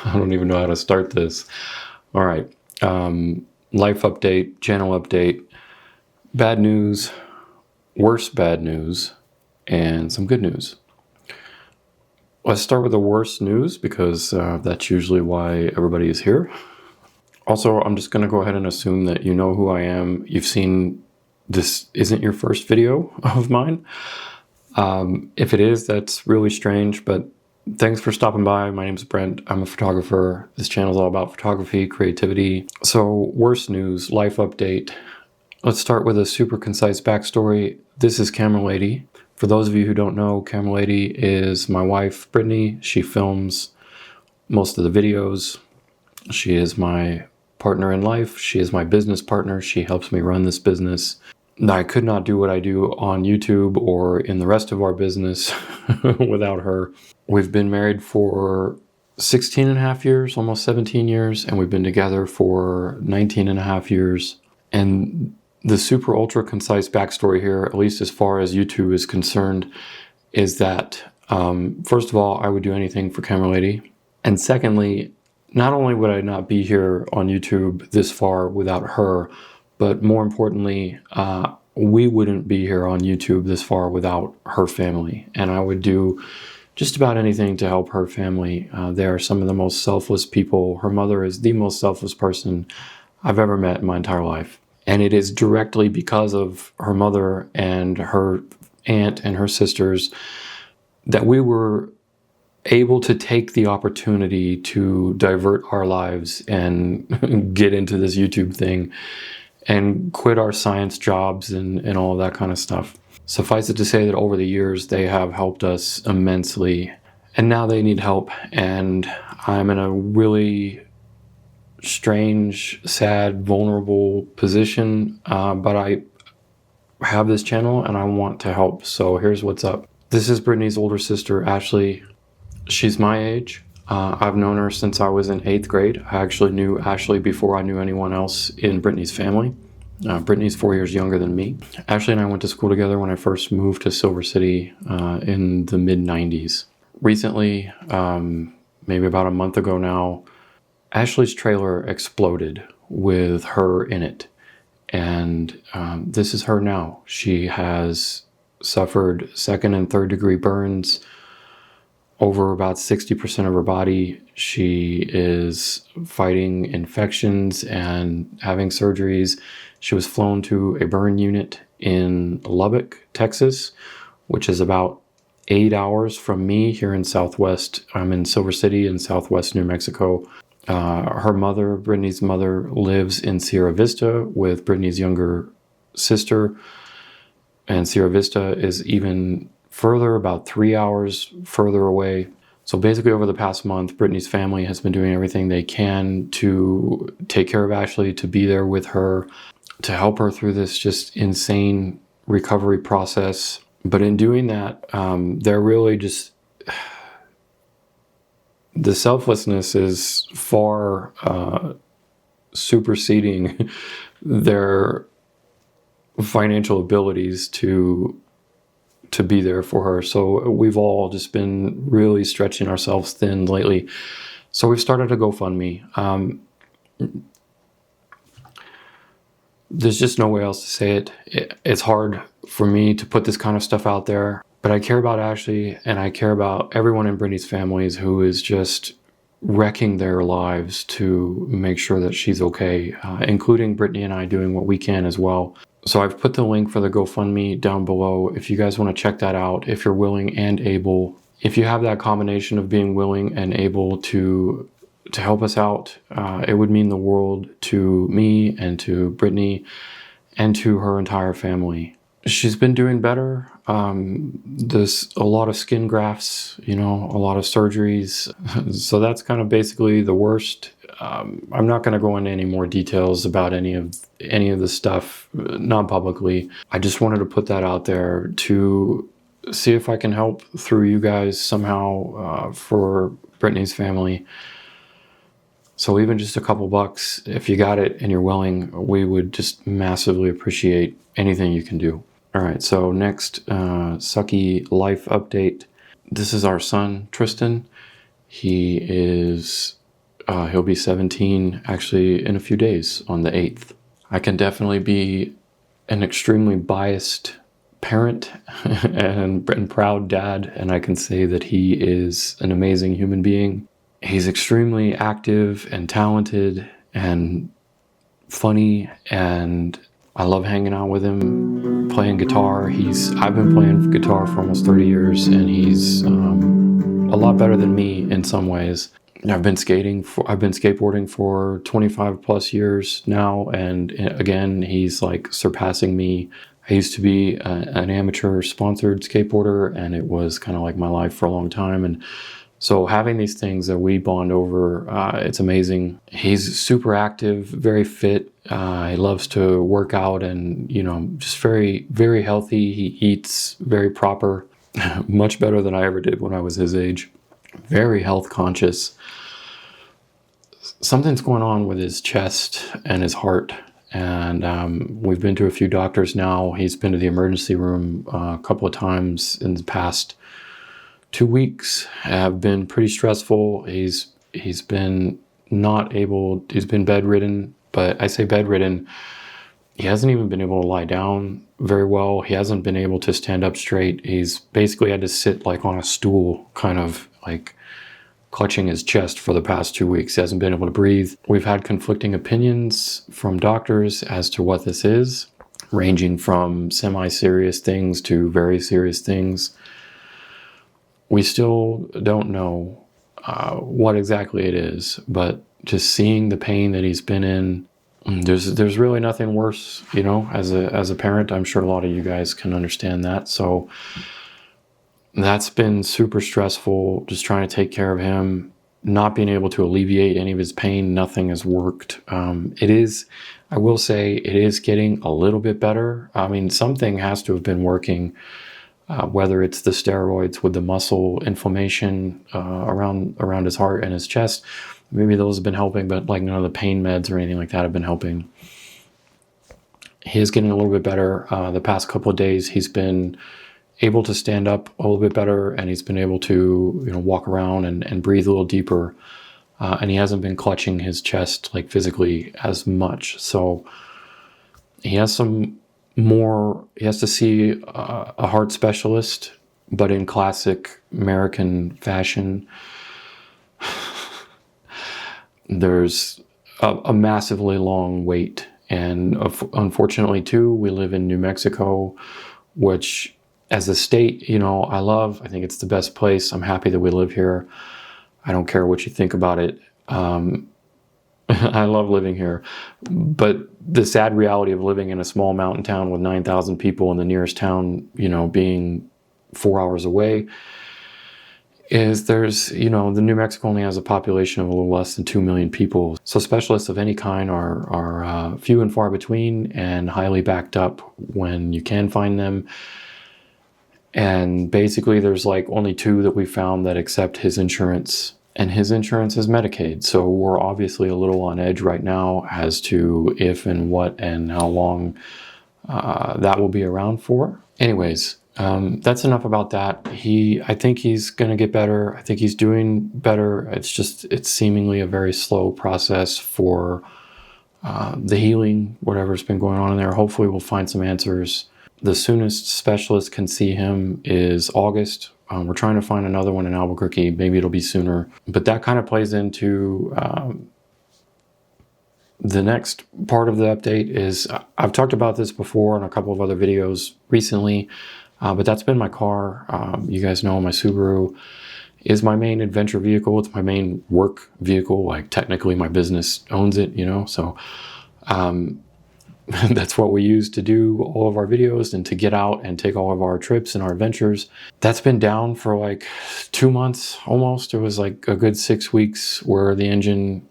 I don't even know how to start this. All right. Life update, channel update, bad news, worse bad news, and some good news. Let's start with the worst news because that's usually why everybody is here. Also, I'm just going to go ahead and assume that you know who I am. You've seen this isn't your first video of mine. If it is, that's really strange, but thanks for stopping by. My name's Brent. I'm a photographer. This channel is all about photography, creativity. So, worst news, life update. Let's start with a super concise backstory. This is Camera Lady. For those of you who don't know, Camera Lady is my wife, Brittany. She films most of the videos. She is my partner in life. She is my business partner. She helps me run this business. I could not do what I do on YouTube or in the rest of our business without her. We've been married for 16 and a half years, almost 17 years, and we've been together for 19 and a half years. And the super ultra concise backstory here, at least as far as YouTube is concerned, is that first of all, I would do anything for Camera Lady. And secondly, not only would I not be here on YouTube this far without her, but more importantly, we wouldn't be here on YouTube this far without her family. And I would do just about anything to help her family. They are some of the most selfless people. Her mother is the most selfless person I've ever met in my entire life. And it is directly because of her mother and her aunt and her sisters that we were able to take the opportunity to divert our lives and get into this YouTube thing and quit our science jobs and all of that kind of stuff. Suffice it to say that over the years, they have helped us immensely. And now they need help. And I'm in a really strange, sad, vulnerable position. But I have this channel and I want to help. So here's what's up. This is Brittany's older sister, Ashley. She's my age. I've known her since I was in 8th grade. I actually knew Ashley before I knew anyone else in Brittany's family. Brittany's 4 years younger than me. Ashley and I went to school together when I first moved to Silver City in the mid-90s. Recently, maybe about a month ago now, Ashley's trailer exploded with her in it. And this is her now. She has suffered 2nd and 3rd degree burns over about 60% of her body. She is fighting infections and having surgeries. She was flown to a burn unit in Lubbock, Texas, which is about 8 hours from me here in Southwest. I'm in Silver City in Southwest New Mexico. Her mother, Brittany's mother, lives in Sierra Vista with Brittany's younger sister. And Sierra Vista is even further, about 3 hours further away. So basically over the past month, Brittany's family has been doing everything they can to take care of Ashley, to be there with her, to help her through this just insane recovery process. But in doing that, they're really just... the selflessness is far superseding their financial abilities to be there for her. So we've all just been really stretching ourselves thin lately. So we've started a GoFundMe. There's just no way else to say it. It's hard for me to put this kind of stuff out there, but I care about Ashley and I care about everyone in Brittany's families who is just wrecking their lives to make sure that she's okay, including Brittany and I doing what we can as well. So I've put the link for the GoFundMe down below if you guys want to check that out, if you're willing and able. If you have that combination of being willing and able to help us out, it would mean the world to me and to Brittany and to her entire family. She's been doing better. There's a lot of skin grafts, a lot of surgeries. So that's kind of basically the worst. I'm not going to go into any more details about any of the stuff, not publicly. I just wanted to put that out there to see if I can help through you guys somehow for Brittany's family. So even just a couple bucks, if you got it and you're willing, we would just massively appreciate anything you can do. All right, so next sucky life update. This is our son, Tristan. He is He'll be 17 actually in a few days on the 8th. I can definitely be an extremely biased parent and proud dad, and I can say that he is an amazing human being. He's extremely active and talented and funny, and I love hanging out with him, playing guitar. I've been playing guitar for almost 30 years, and he's a lot better than me in some ways. I've been skateboarding for 25 plus years now, and again, he's like surpassing me. I used to be an amateur sponsored skateboarder, and it was kind of like my life for a long time. And so having these things that we bond over, it's amazing. He's super active, very fit. He loves to work out and, just very, very healthy. He eats very proper, much better than I ever did when I was his age. Very health conscious. Something's going on with his chest and his heart. And we've been to a few doctors now. He's been to the emergency room a couple of times in the past 2 weeks. Have been pretty stressful. He's been bedridden, but I say bedridden. He hasn't even been able to lie down very well. He hasn't been able to stand up straight. He's basically had to sit like on a stool, kind of like clutching his chest for the past 2 weeks. He hasn't been able to breathe. We've had conflicting opinions from doctors as to what this is, ranging from semi-serious things to very serious things. We still don't know what exactly it is, but just seeing the pain that he's been in, there's really nothing worse, as a parent. I'm sure a lot of you guys can understand that. So that's been super stressful, just trying to take care of him, not being able to alleviate any of his pain. Nothing has worked. I will say it is getting a little bit better. I mean, something has to have been working, whether it's the steroids with the muscle inflammation around his heart and his chest. Maybe those have been helping, but like none of the pain meds or anything like that have been helping. He is getting a little bit better. The past couple of days, he's been able to stand up a little bit better, and he's been able to walk around and breathe a little deeper, and he hasn't been clutching his chest like physically as much. So he has to see a heart specialist, but in classic American fashion, there's a massively long wait. And unfortunately too, we live in New Mexico, which as a state, I love. I think it's the best place. I'm happy that we live here. I don't care what you think about it. I love living here. But the sad reality of living in a small mountain town with 9,000 people and the nearest town, being 4 hours away, is the New Mexico only has a population of a little less than 2 million people. So specialists of any kind are few and far between and highly backed up when you can find them. And basically there's like only 2 that we found that accept his insurance, and his insurance is Medicaid. So we're obviously a little on edge right now as to if and what and how long that will be around for. Anyways, that's enough about that. I think he's going to get better. I think he's doing better. It's seemingly a very slow process for the healing, whatever's been going on in there. Hopefully we'll find some answers. The soonest specialist can see him is August. We're trying to find another one in Albuquerque. Maybe it'll be sooner. But that kind of plays into the next part of the update. Is I've talked about this before in a couple of other videos recently, but that's been my car. You guys know my Subaru is my main adventure vehicle. It's my main work vehicle. Like technically my business owns it, so that's what we use to do all of our videos and to get out and take all of our trips and our adventures. That's been down for like 2 months almost. It was like a good 6 weeks where the engine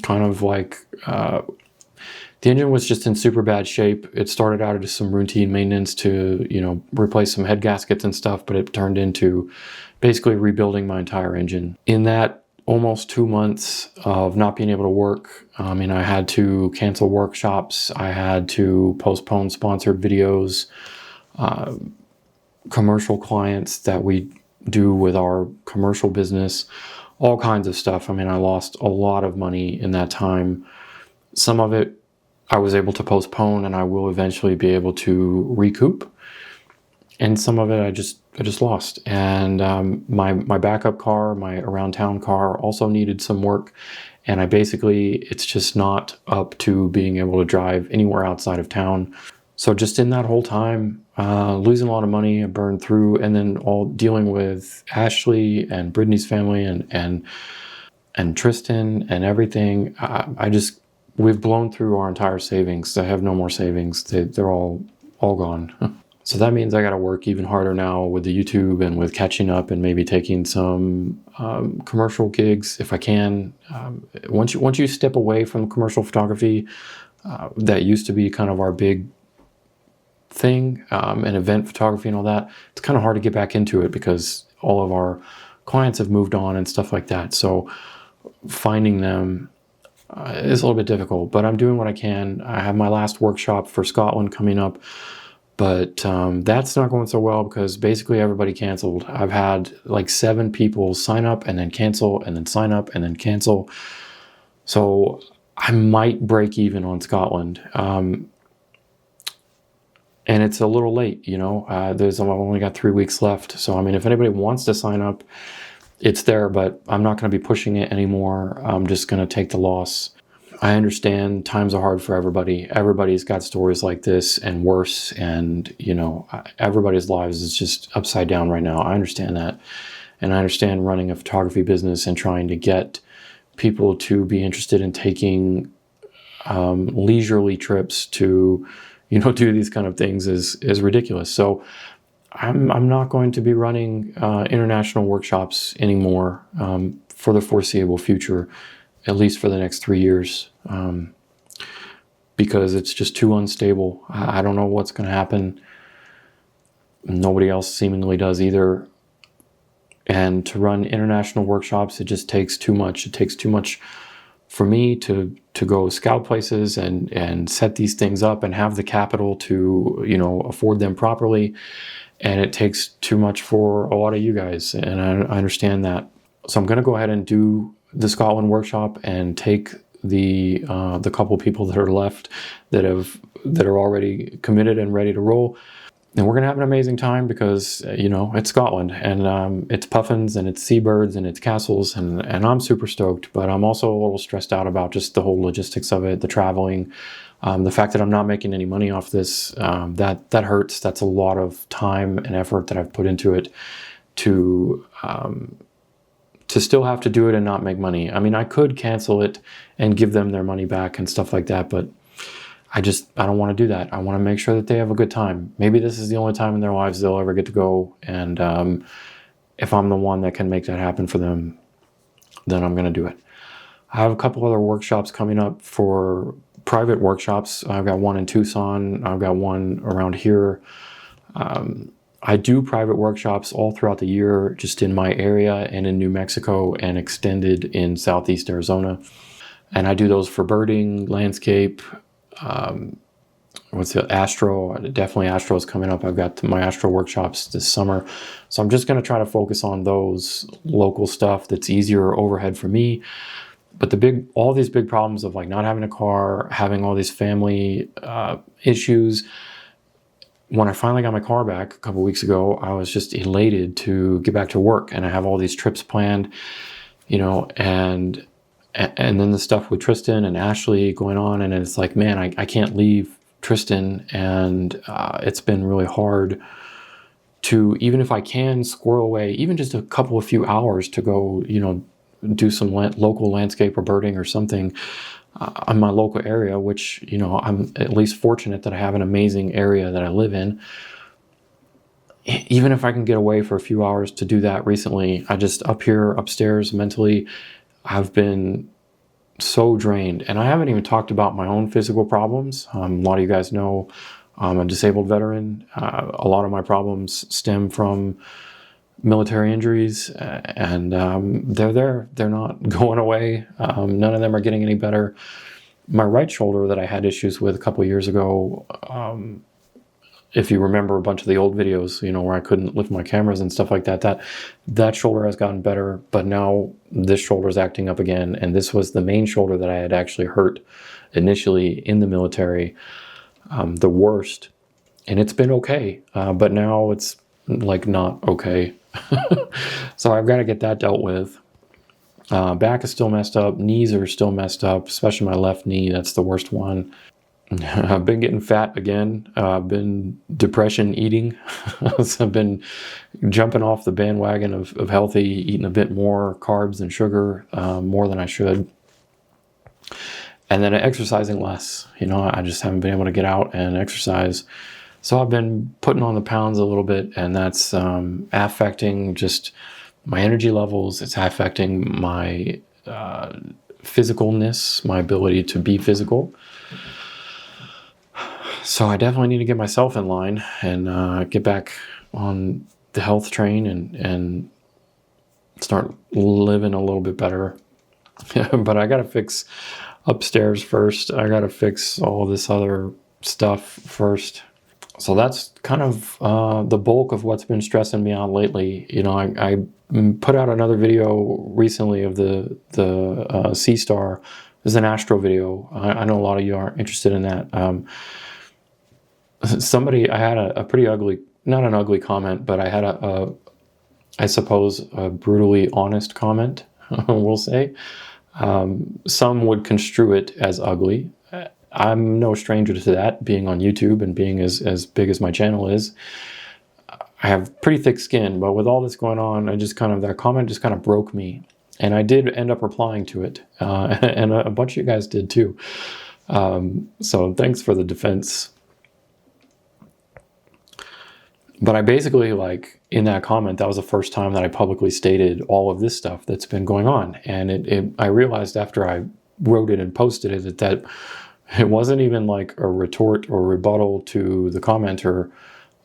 kind of like, the engine was just in super bad shape. It started out as some routine maintenance to, replace some head gaskets and stuff, but it turned into basically rebuilding my entire engine. In that almost 2 months of not being able to work, I had to cancel workshops. I had to postpone sponsored videos, commercial clients that we do with our commercial business. all kinds of stuff. I mean, I lost a lot of money in that time. Some of it I was able to postpone, and I will eventually be able to recoup. And some of it I just lost. And my backup car, my around town car, also needed some work. And it's just not up to being able to drive anywhere outside of town. So just in that whole time, losing a lot of money, I burned through, and then all dealing with Ashley and Brittany's family and Tristan and everything. We've blown through our entire savings. I have no more savings. They're all gone. So that means I got to work even harder now with the YouTube and with catching up and maybe taking some commercial gigs if I can. Once you step away from commercial photography, that used to be kind of our big thing, and event photography and all that, it's kind of hard to get back into it because all of our clients have moved on and stuff like that. So finding them is a little bit difficult, but I'm doing what I can. I have my last workshop for Scotland coming up, but that's not going so well because basically everybody canceled. I've had like 7 people sign up and then cancel and then sign up and then cancel. So I might break even on Scotland. And it's a little late, I've only got 3 weeks left. So, I mean, if anybody wants to sign up, it's there, but I'm not going to be pushing it anymore. I'm just going to take the loss. I understand times are hard for everybody. Everybody's got stories like this and worse. And, everybody's lives is just upside down right now. I understand that. And I understand running a photography business and trying to get people to be interested in taking leisurely trips to do these kind of things is ridiculous. So I'm not going to be running international workshops anymore for the foreseeable future, at least for the next 3 years, because it's just too unstable. I don't know what's going to happen. Nobody else seemingly does either. And to run international workshops, it just takes too much. It takes too much for me to go scout places and set these things up and have the capital to, afford them properly. And it takes too much for a lot of you guys. And I understand that. So I'm going to go ahead and do the Scotland workshop and take the couple people that are left that are already committed and ready to roll. And we're going to have an amazing time because, it's Scotland and it's puffins and it's seabirds and it's castles and I'm super stoked, but I'm also a little stressed out about just the whole logistics of it, the traveling, the fact that I'm not making any money off this, that hurts. That's a lot of time and effort that I've put into it to still have to do it and not make money. I mean, I could cancel it and give them their money back and stuff like that, but I don't want to do that. I want to make sure that they have a good time. Maybe this is the only time in their lives they'll ever get to go. And if I'm the one that can make that happen for them, then I'm going to do it. I have a couple other workshops coming up for private workshops. I've got one in Tucson. I've got one around here. I do private workshops all throughout the year, just in my area and in New Mexico and extended in Southeast Arizona. And I do those for birding, landscape, Astro. Definitely Astro is coming up. I've got my Astro workshops this summer. So I'm just going to try to focus on those local stuff that's easier overhead for me. But all these big problems of like not having a car, having all these family issues. When I finally got my car back a couple weeks ago, I was just elated to get back to work, and I have all these trips planned, and then the stuff with Tristan and Ashley going on, and it's like, man, I can't leave Tristan, and it's been really hard to, even if I can squirrel away even just a couple of few hours to go, do some local landscape or birding or something in my local area, which, I'm at least fortunate that I have an amazing area that I live in. Even if I can get away for a few hours to do that recently, I just up here upstairs mentally, I've been so drained. And I haven't even talked about my own physical problems. A lot of you guys know I'm a disabled veteran. A lot of my problems stem from military injuries, and they're there. They're not going away. None of them are getting any better. My right shoulder that I had issues with a couple of years ago if you remember a bunch of the old videos, you know, where I couldn't lift my cameras and stuff like that, that shoulder has gotten better, but now this shoulder is acting up again. And this was the main shoulder that I had actually hurt initially in the military, the worst. And it's been okay, but now it's like not okay. So I've got to get that dealt with. Back is still messed up. Knees are still messed up, especially my left knee. That's the worst one. I've been getting fat again. I've been depression eating. So I've been jumping off the bandwagon of healthy, eating a bit more carbs and sugar, more than I should. And then exercising less. You know, I just haven't been able to get out and exercise. So I've been putting on the pounds a little bit, and that's affecting just my energy levels. It's affecting my physicalness, my ability to be physical. So I definitely need to get myself in line and get back on the health train and start living a little bit better. But I got to fix upstairs first. I got to fix all this other stuff first. So that's kind of the bulk of what's been stressing me out lately. You know, I put out another video recently of the Sea Star. It's an astro video. I know a lot of you aren't interested in that. I had a pretty ugly, not an ugly comment, but I had I suppose, a brutally honest comment, we'll say. Some would construe it as ugly. I'm no stranger to that, being on YouTube and being as big as my channel is. I have pretty thick skin, but with all this going on, that comment just kind of broke me. And I did end up replying to it. And a bunch of you guys did too. So thanks for the defense. But I basically, like, in that comment, that was the first time that I publicly stated all of this stuff that's been going on. And I realized after I wrote it and posted it that it wasn't even like a retort or rebuttal to the commenter.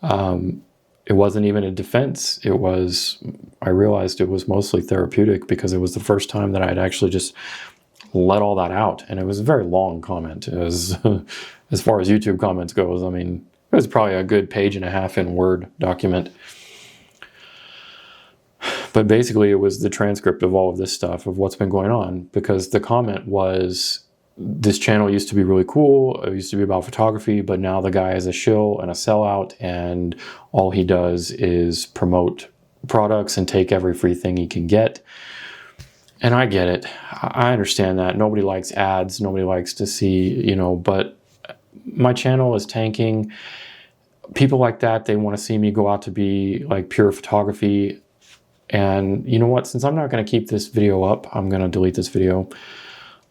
It wasn't even a defense. I realized it was mostly therapeutic because it was the first time that I had actually just let all that out. And it was a very long comment as far as YouTube comments goes. I mean, it was probably a good 1.5 pages in Word document. But basically it was the transcript of all of this stuff, of what's been going on, because the comment was, this channel used to be really cool. It used to be about photography, but now the guy is a shill and a sellout, and all he does is promote products and take every free thing he can get. And I get it. I understand that. Nobody likes ads. Nobody likes to see, you know, but my channel is tanking. People like that, they want to see me go out to be like pure photography. And you know what? Since I'm not going to keep this video up, I'm going to delete this video.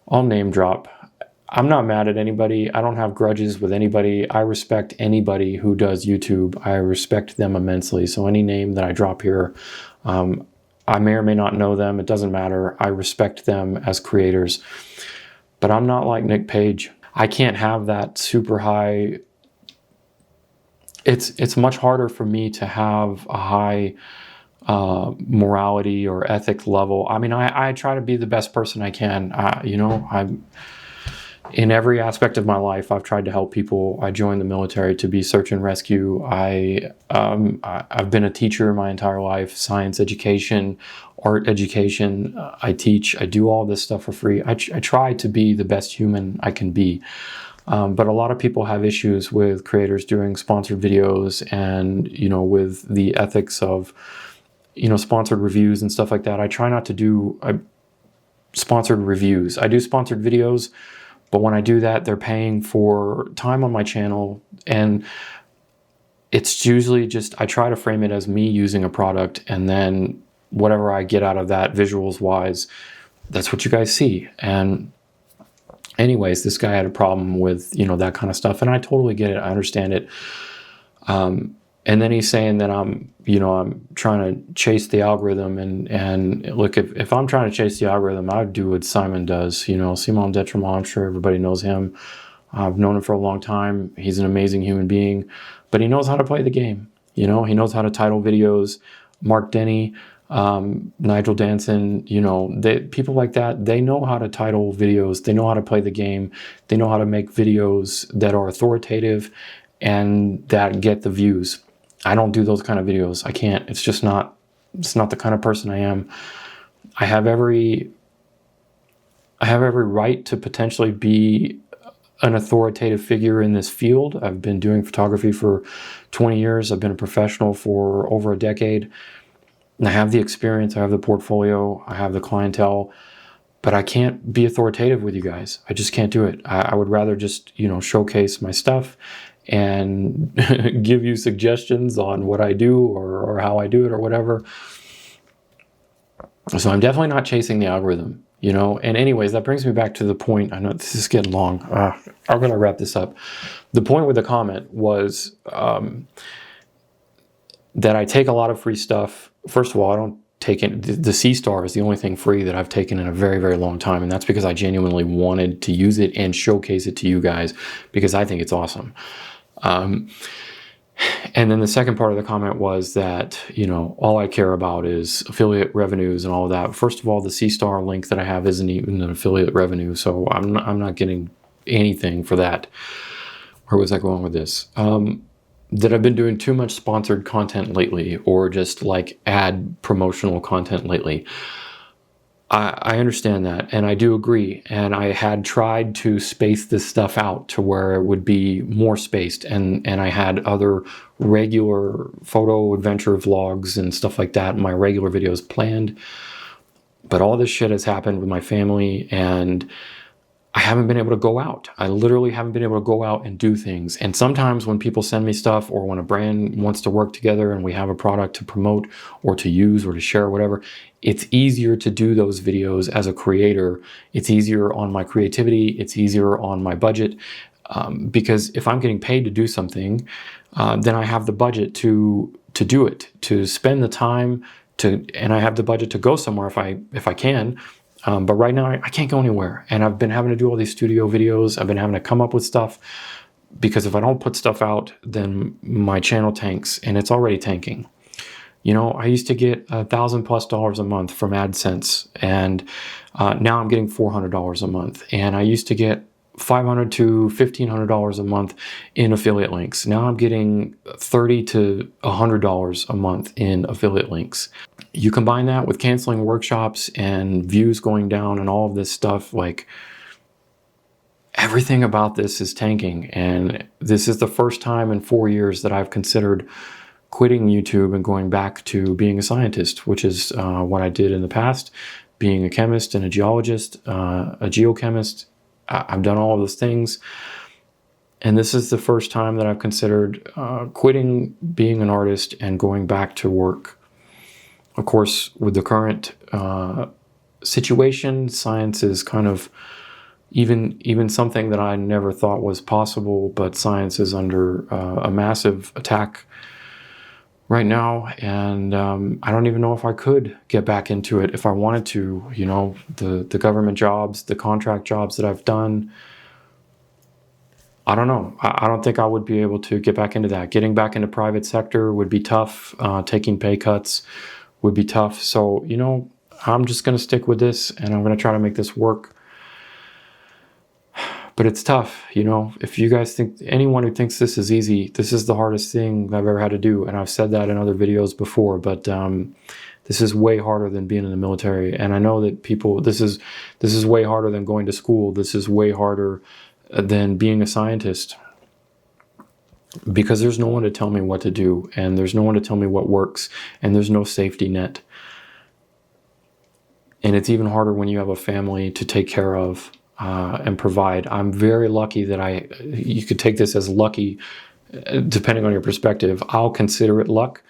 I'll name drop. I'm not mad at anybody. I don't have grudges with anybody. I respect anybody who does YouTube. I respect them immensely. So any name that I drop here, I may or may not know them. It doesn't matter. I respect them as creators. But I'm not like Nick Page. I can't have that super high. It's much harder for me to have a high morality or ethic level. I mean, I try to be the best person I can. You know, I'm in every aspect of my life. I've tried to help people. I joined the military to be search and rescue. I've been a teacher my entire life, science education, art education. I teach. I do all this stuff for free. I try to be the best human I can be. But a lot of people have issues with creators doing sponsored videos and, you know, with the ethics of, you know, sponsored reviews and stuff like that. I try not to do sponsored reviews. I do sponsored videos, but when I do that, they're paying for time on my channel. And it's usually just, I try to frame it as me using a product, and then whatever I get out of that visuals wise, that's what you guys see. And anyways, this guy had a problem with, you know, that kind of stuff. And I totally get it. I understand it. And then he's saying that I'm trying to chase the algorithm, and look, if I'm trying to chase the algorithm, I would do what Simon does, you know, Simon Detremont. I'm sure everybody knows him. I've known him for a long time. He's an amazing human being, but he knows how to play the game. You know, he knows how to title videos. Mark Denny, Nigel Danson, you know, people like that, they know how to title videos. They know how to play the game. They know how to make videos that are authoritative and that get the views. I don't do those kind of videos. I can't. It's just not, it's not the kind of person I am. I have every right to potentially be an authoritative figure in this field. I've been doing photography for 20 years. I've been a professional for over a decade. And I have the experience, I have the portfolio, I have the clientele, but I can't be authoritative with you guys. I just can't do it. I would rather just, showcase my stuff and give you suggestions on what I do or how I do it or whatever. So I'm definitely not chasing the algorithm, And anyways, that brings me back to the point. I know this is getting long. I'm going to wrap this up. The point with the comment was that I take a lot of free stuff. First of all, I don't take it. The C-Star is the only thing free that I've taken in a very, very long time. And that's because I genuinely wanted to use it and showcase it to you guys because I think it's awesome. And then the second part of the comment was that, all I care about is affiliate revenues and all of that. First of all, the C-Star link that I have isn't even an affiliate revenue. So I'm not getting anything for that. Where was I going with this? That I've been doing too much sponsored content lately or just like ad promotional content lately. I understand that, and I do agree. And I had tried to space this stuff out to where it would be more spaced, and I had other regular photo adventure vlogs and stuff like that in my regular videos planned. But all this shit has happened with my family, and I haven't been able to go out. I literally haven't been able to go out and do things. And sometimes when people send me stuff or when a brand wants to work together and we have a product to promote or to use or to share or whatever, it's easier to do those videos as a creator. It's easier on my creativity. It's easier on my budget. Because if I'm getting paid to do something, then I have the budget to do it, to spend the time and I have the budget to go somewhere if I can. But right now I can't go anywhere, and I've been having to do all these studio videos. I've been having to come up with stuff because if I don't put stuff out, then my channel tanks, and it's already tanking. I used to get $1,000+ a month from AdSense, and now I'm getting $400 a month. And I used to get $500 to $1,500 a month in affiliate links. Now I'm getting $30 to $100 a month in affiliate links. You combine that with canceling workshops and views going down and all of this stuff, like everything about this is tanking. And this is the first time in 4 years that I've considered quitting YouTube and going back to being a scientist, which is what I did in the past, being a chemist and a geologist, a geochemist. I've done all of those things. And this is the first time that I've considered quitting being an artist and going back to work. Of course, with the current situation, science is kind of even something that I never thought was possible, but science is under a massive attack right now. And I don't even know if I could get back into it if I wanted to. The government jobs, the contract jobs that I've done, I don't know. I don't think I would be able to get back into that. Getting back into private sector would be tough. Taking pay cuts would be tough. So, I'm just going to stick with this, and I'm going to try to make this work. But it's tough, if you guys think, anyone who thinks this is easy, this is the hardest thing I've ever had to do. And I've said that in other videos before, but this is way harder than being in the military. And I know that people, this is way harder than going to school. This is way harder than being a scientist, because there's no one to tell me what to do, and there's no one to tell me what works, and there's no safety net. And it's even harder when you have a family to take care of and provide. I'm very lucky that you could take this as lucky, depending on your perspective. I'll consider it luck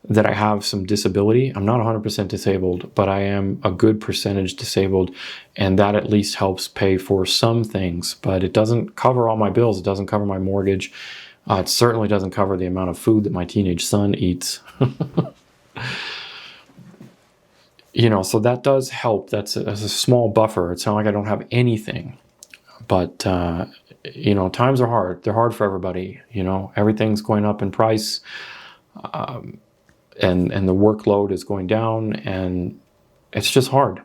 that I have some disability. I'm not 100% disabled, but I am a good percentage disabled, and that at least helps pay for some things. But it doesn't cover all my bills. It doesn't cover my mortgage. It certainly doesn't cover the amount of food that my teenage son eats. So that does help. That's a small buffer. It's not like I don't have anything. But, times are hard. They're hard for everybody. Everything's going up in price. And the workload is going down, and it's just hard.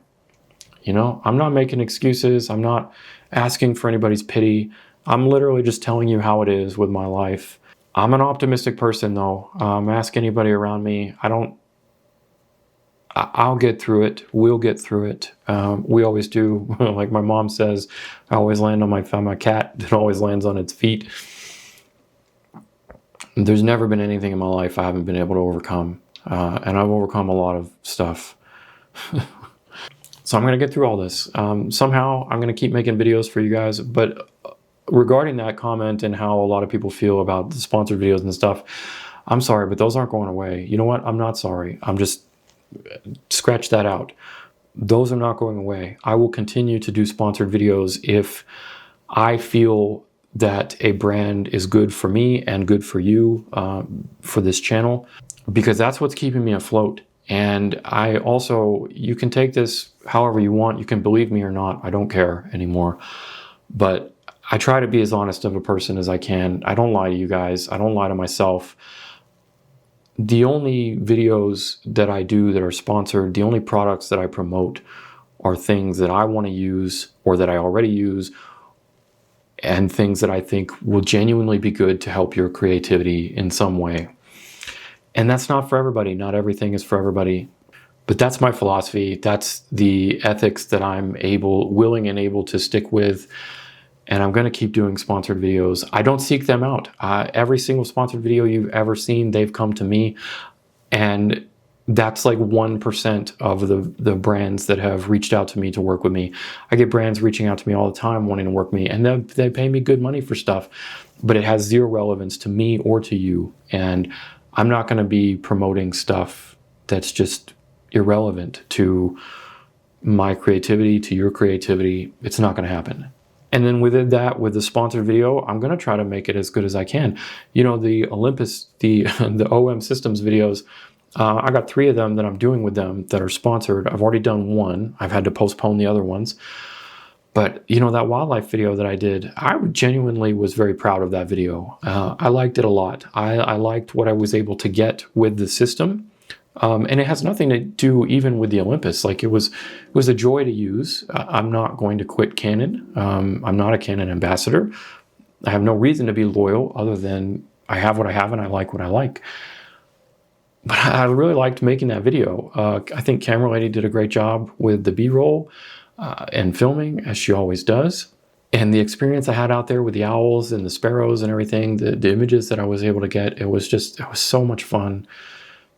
I'm not making excuses. I'm not asking for anybody's pity. I'm literally just telling you how it is with my life. I'm an optimistic person though. Ask anybody around me. I'll get through it. We'll get through it. We always do. Like my mom says, I always land on my cat that always lands on its feet. There's never been anything in my life I haven't been able to overcome. And I've overcome a lot of stuff. So I'm going to get through all this. Somehow I'm going to keep making videos for you guys. But regarding that comment and how a lot of people feel about the sponsored videos and stuff, I'm sorry, but those aren't going away. You know what? I'm not sorry. I'm just, scratch that out. Those are not going away. I will continue to do sponsored videos if I feel that a brand is good for me and good for you, for this channel, because that's what's keeping me afloat. And I also, you can take this however you want. You can believe me or not. I don't care anymore. But I try to be as honest of a person as I can. I don't lie to you guys. I don't lie to myself. The only videos that I do that are sponsored, the only products that I promote are things that I want to use or that I already use, and things that I think will genuinely be good to help your creativity in some way. And that's not for everybody. Not everything is for everybody. But that's my philosophy. That's the ethics that I'm willing and able to stick with. And I'm going to keep doing sponsored videos. I don't seek them out. Every single sponsored video you've ever seen, they've come to me. And that's like 1% of the brands that have reached out to me to work with me. I get brands reaching out to me all the time wanting to work with me. And they pay me good money for stuff. But it has zero relevance to me or to you. And I'm not going to be promoting stuff that's just irrelevant to my creativity, to your creativity. It's not going to happen. And then with that, with the sponsored video, I'm going to try to make it as good as I can. You know, the Olympus, the OM Systems videos, I got 3 of them that I'm doing with them that are sponsored. I've already done 1. I've had to postpone the other ones. But, you know, that wildlife video that I did, I genuinely was very proud of that video. I liked it a lot. I liked what I was able to get with the system. And it has nothing to do even with the Olympus. Like, it was a joy to use. I'm not going to quit Canon. I'm not a Canon ambassador. I have no reason to be loyal other than I have what I have and I like what I like. But I really liked making that video. I think Camera Lady did a great job with the B-roll. And filming, as she always does. And the experience I had out there with the owls and the sparrows and everything, the images that I was able to get, it was so much fun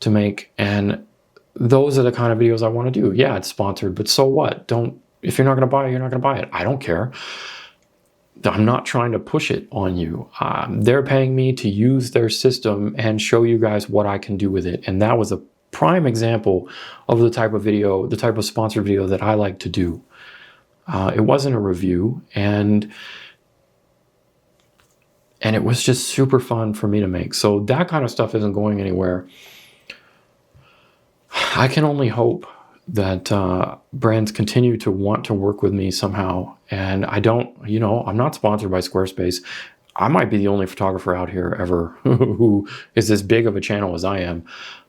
to make. And those are the kind of videos I want to do. Yeah, it's sponsored, but so what? If you're not going to buy it, you're not going to buy it. I don't care. I'm not trying to push it on you. They're paying me to use their system and show you guys what I can do with it. And that was a prime example of the type of video, the type of sponsored video that I like to do. It wasn't a review, and it was just super fun for me to make. So that kind of stuff isn't going anywhere. I can only hope that brands continue to want to work with me somehow. And I don't, you know, I'm not sponsored by Squarespace. I might be the only photographer out here ever who is as big of a channel as I am,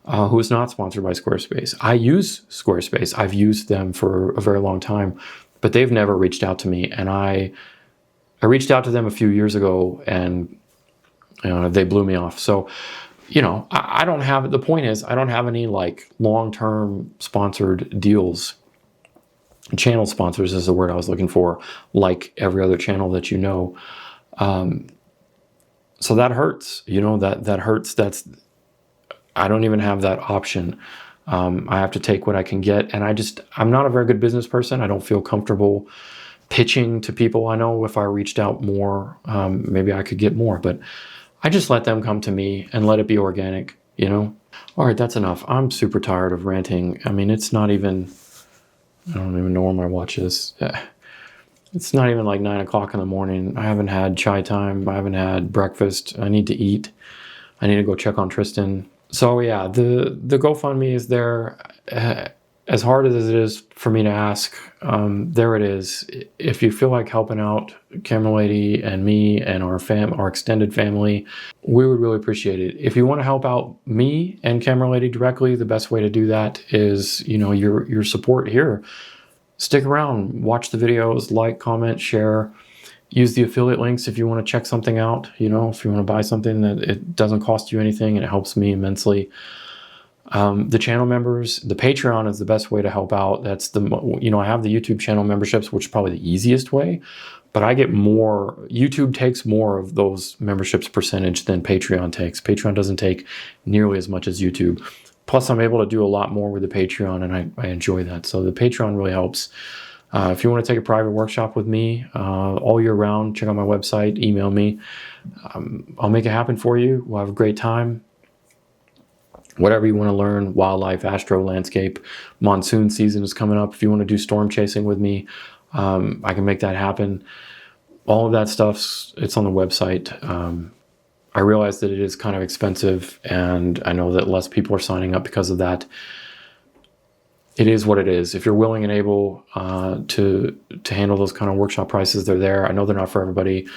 who is not sponsored by Squarespace. I use Squarespace. I've used them for a very long time, but they've never reached out to me. And I reached out to them a few years ago, and they blew me off. So, you know, I don't have, the point is, I don't have any like long-term sponsored deals. Channel sponsors is the word I was looking for, like every other channel that you know. So that hurts, you know, that hurts. I don't even have that option. I have to take what I can get. And I'm not a very good business person. I don't feel comfortable pitching to people. I know if I reached out more, maybe I could get more, but I just let them come to me and let it be organic, you know? All right, that's enough. I'm super tired of ranting. I mean, it's not even, I don't even know where my watch is. It's not even like 9 o'clock in the morning. I haven't had chai time. I haven't had breakfast. I need to eat. I need to go check on Tristan. So yeah, the GoFundMe is there. As hard as it is for me to ask, there it is. If you feel like helping out Camera Lady and me and our extended family, we would really appreciate it. If you want to help out me and Camera Lady directly, the best way to do that is, you know, your support here. Stick around, watch the videos, like, comment, share, use the affiliate links if you want to check something out. You know, if you want to buy something that it doesn't cost you anything and it helps me immensely. The channel members, the Patreon is the best way to help out. That's I have the YouTube channel memberships, which is probably the easiest way, but I get more. YouTube takes more of those memberships percentage than Patreon takes. Patreon doesn't take nearly as much as YouTube. Plus, I'm able to do a lot more with the Patreon, and I enjoy that. So the Patreon really helps. If you want to take a private workshop with me all year round, check out my website, email me. I'll make it happen for you. We'll have a great time. Whatever you want to learn, wildlife, astro, landscape, monsoon season is coming up. If you want to do storm chasing with me, I can make that happen. All of that stuff, it's on the website. I realize that it is kind of expensive, and I know that less people are signing up because of that. It is what it is. If you're willing and able to handle those kind of workshop prices, they're there. I know they're not for everybody.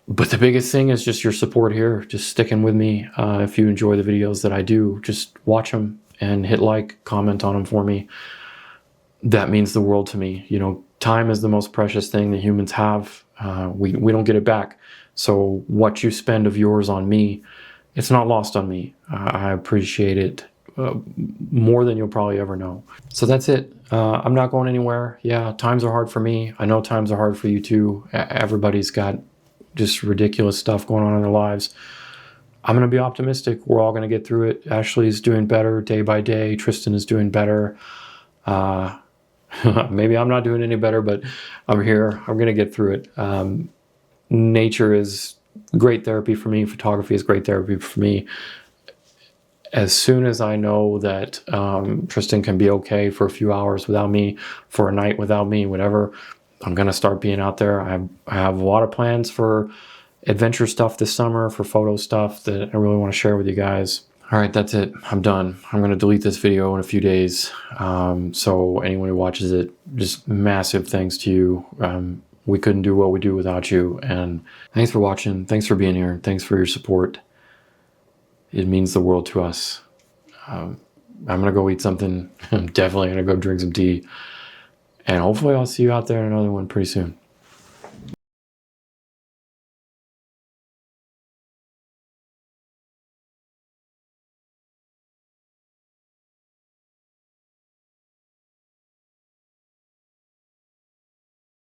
But the biggest thing is just your support here, just sticking with me. If you enjoy the videos that I do, just watch them and hit like, comment on them for me. That means the world to me. You know, time is the most precious thing that humans have. We don't get it back. So what you spend of yours on me, it's not lost on me. I appreciate it more than you'll probably ever know. So that's it. I'm not going anywhere. Yeah, times are hard for me. I know times are hard for you too. Everybody's got just ridiculous stuff going on in their lives. I'm going to be optimistic. We're all going to get through it. Ashley's doing better day by day. Tristan is doing better. Maybe I'm not doing any better, but I'm here. I'm going to get through it. Nature is great therapy for me. Photography is great therapy for me. As soon as I know that Tristan can be okay for a few hours without me, for a night without me, whatever, I'm going to start being out there. I have a lot of plans for adventure stuff this summer, for photo stuff that I really want to share with you guys. All right, that's it. I'm done. I'm going to delete this video in a few days. So anyone who watches it, just massive thanks to you. We couldn't do what we do without you. And thanks for watching. Thanks for being here. Thanks for your support. It means the world to us. I'm going to go eat something. I'm definitely going to go drink some tea. And hopefully I'll see you out there in another one pretty soon.